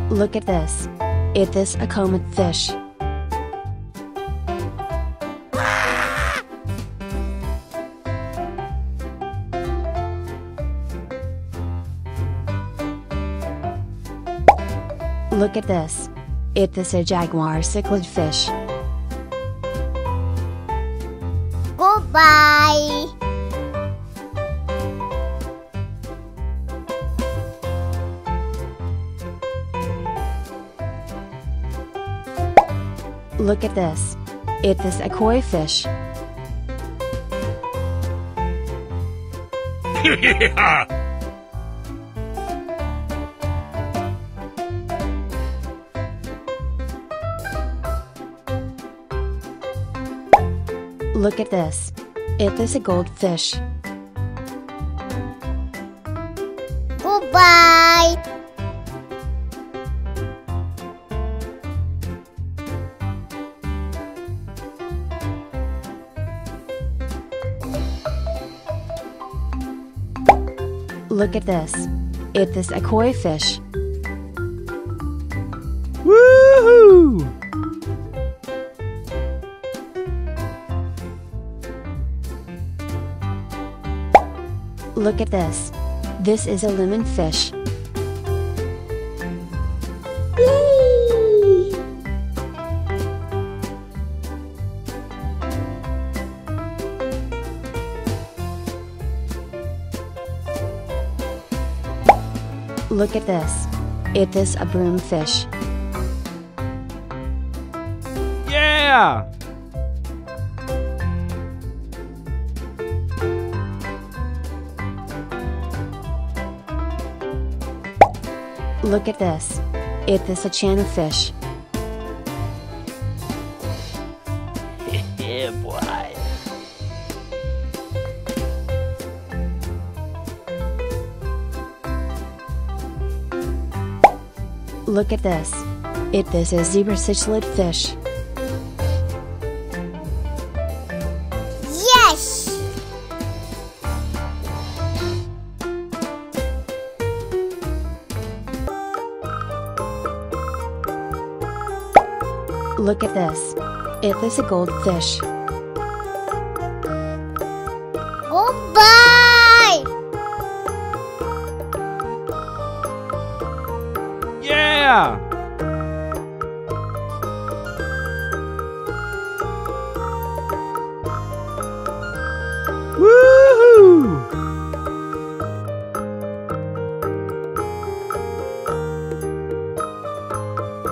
Look at this. Is this a comet fish? Look at this. Is this a jaguar cichlid fish? Goodbye. Look at this. Is this a koi fish? Look at this. Is this a goldfish? Goodbye. Look at this. Is this a koi fish? Woohoo! Look at this. This is a lemon fish. Yay! Look at this. Is this a broom fish? Yeah! Look at this. Is this a channel fish? Yeah, boy. Look at this. Is this a zebra cichlid fish? Yes! Look at this. Is this a goldfish? Goodbye! Yeah! Woohoo!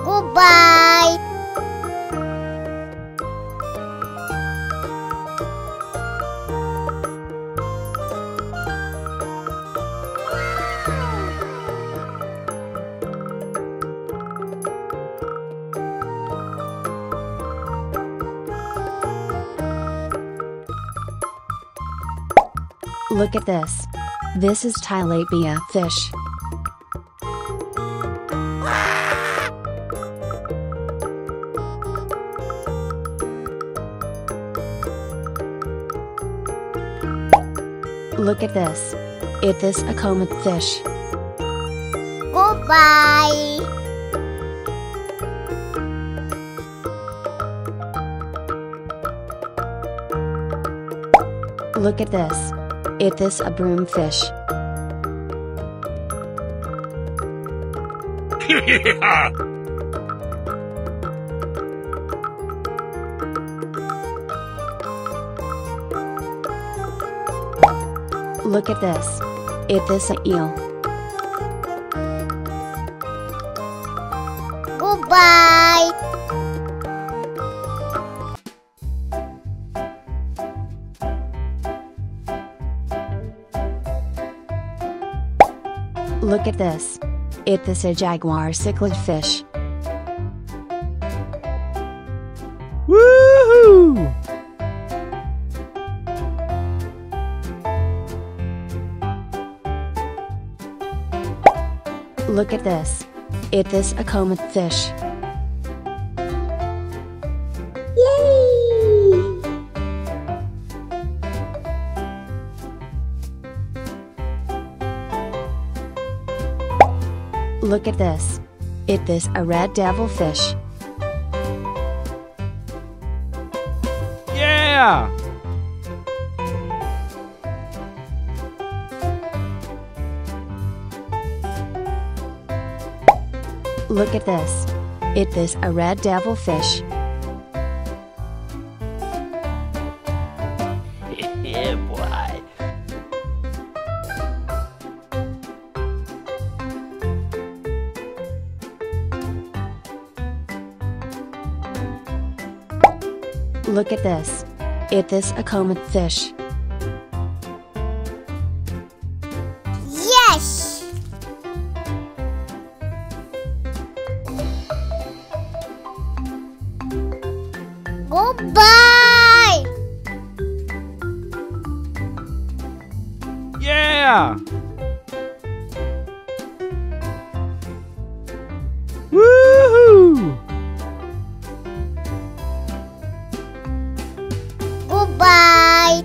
Goodbye! Look at this. This is tilapia fish. Look at this. Is this a comet fish? Goodbye! Look at this. Is this a broom fish? Look at this. Is this an eel? Goodbye! Look at this. Is this a jaguar cichlid fish? Woohoo! Look at this. Is this a comet fish? Yay! Look at this. It is a red devilfish. Yeah! Look at this. It is a red devilfish. Yeah, boy. Look at this. It is a comet fish. Yes! Goodbye! Yeah! Woohoo! Goodbye!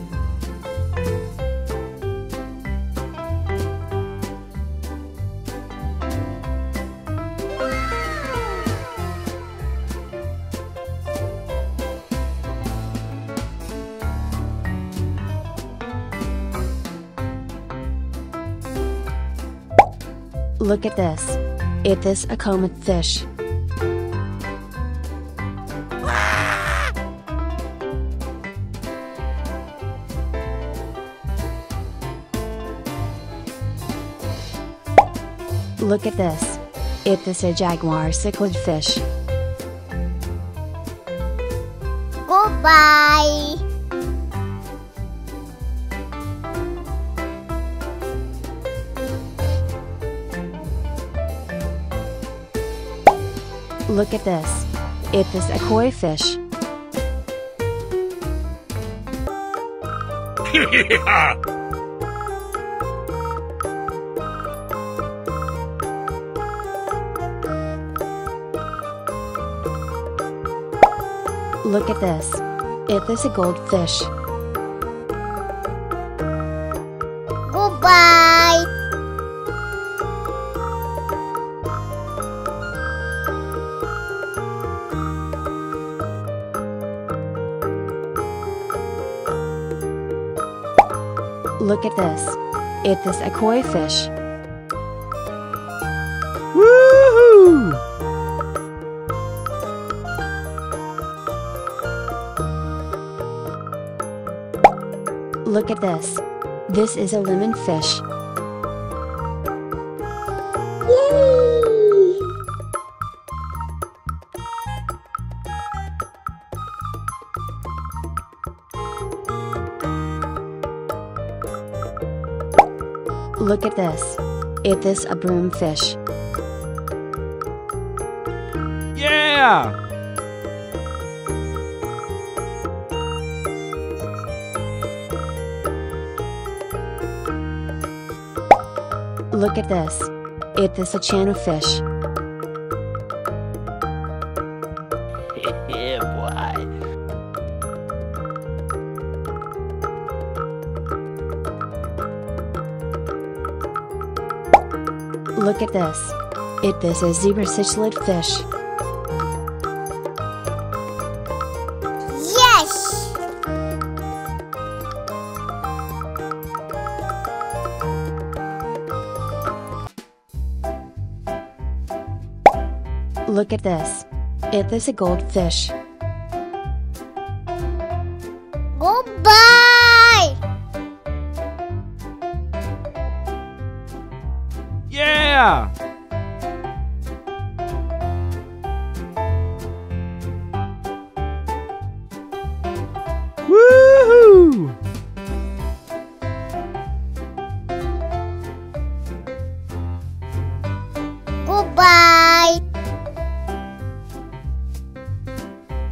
Look at this. It is a comet fish. Look at this. It is a jaguar cichlid fish. Goodbye! Look at this. It is a koi fish. Look at this. It is a goldfish. Goodbye! Look at this. It is a koi fish. Woohoo! Look at this. This is a lemon fish. Look at this. It is a broomfish. Yeah! Look at this. It is a channel fish. Yeah, boy. Look at this. It is a zebra cichlid fish. Yes! Look at this. It is a goldfish.